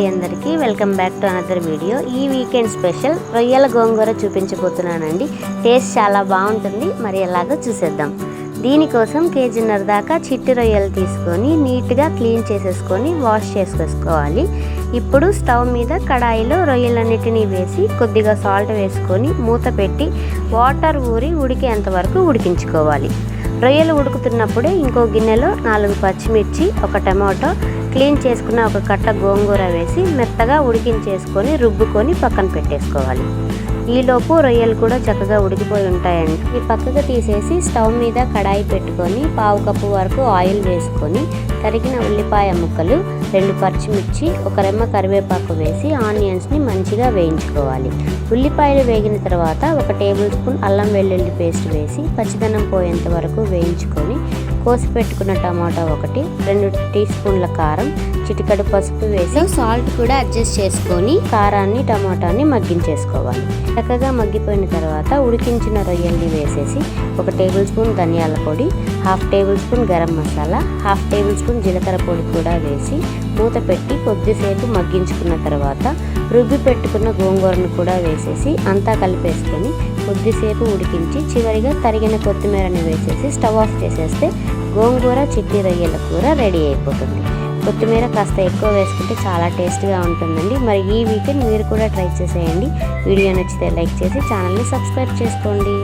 అండి అందరికీ welcome back to another video. ఈ వీకెండ్ స్పెషల్ రొయ్యల గోంగూర చూపించబోతున్నానండి। టేస్ట్ చాలా బాగుంటుంది, మరి ఎలాగో చూసేద్దాం। దీనికోసం కేజీన్నర దాకా చిట్టి రొయ్యలు తీసుకొని నీట్గా క్లీన్ చేసేసుకొని వాష్ చేసుకోవాలి। ఇప్పుడు స్టవ్ మీద కడాయిలో రొయ్యలన్నిటినీ వేసి కొద్దిగా సాల్ట్ వేసుకొని మూత పెట్టి వాటర్ ఊరి ఉడికేంత వరకు ఉడికించుకోవాలి। రొయ్యలు ఉడుకుతున్నప్పుడే ఇంకో గిన్నెలో 4 పచ్చిమిర్చి, ఒక టమాటో, క్లీన్ చేసుకున్న ఒక కట్ట గోంగూర వేసి మెత్తగా ఉడికించేసుకొని రుబ్బుకొని పక్కన పెట్టేసుకోవాలి। ఈలోపు రొయ్యలు కూడా చక్కగా ఉడికిపోయి ఉంటాయండి। ఈ పక్కకు తీసేసి స్టవ్ మీద కడాయి పెట్టుకొని 1/2 కప్పు వరకు ఆయిల్ వేసుకొని తరిగిన ఉల్లిపాయ ముక్కలు, 2 పచ్చిమిర్చి, ఒక రెమ్మ కరివేపాకు వేసి ఆనియన్స్ని మంచిగా వేయించుకోవాలి। ఉల్లిపాయలు వేగిన తర్వాత 1 టేబుల్ స్పూన్ అల్లం వెల్లుల్లి పేస్ట్ వేసి పచ్చిదనం పోయేంత వరకు వేయించుకొని కోసి పెట్టుకున్న టమాటా 1, 2 టీ స్పూన్ల కారం, చిటికెడు పసుపు వేసి సాల్ట్ కూడా అడ్జస్ట్ చేసుకొని కారాన్ని టమాటాని మగ్గించేసుకోవాలి। చక్కగా మగ్గిపోయిన తర్వాత ఉడికించిన రొయ్యల్ని వేసేసి 1 టేబుల్ స్పూన్ ధనియాల పొడి, 1/2 table spoon garam masala, 1/2 table spoon జీలకర్ర పొడి కూడా వేసి మూత పెట్టి కొద్దిసేపు మగ్గించుకున్న తర్వాత రుబ్బి పెట్టుకున్న గోంగూరను కూడా వేసేసి అంతా కలిపేసుకొని కొద్దిసేపు ఉడికించి చివరిగా తరిగిన కొత్తిమీరని వేసేసి స్టవ్ ఆఫ్ చేసేస్తే గోంగూర చిట్టి రొయ్యల కూర రెడీ అయిపోతుంది। కొత్తిమీర కాస్త ఎక్కువ వేసుకుంటే చాలా టేస్ట్గా ఉంటుందండి। మరి ఈ వీకెండ్ మీరు కూడా ట్రై చేసేయండి। వీడియో నచ్చితే లైక్ చేసి ఛానల్ని సబ్స్క్రైబ్ చేసుకోండి।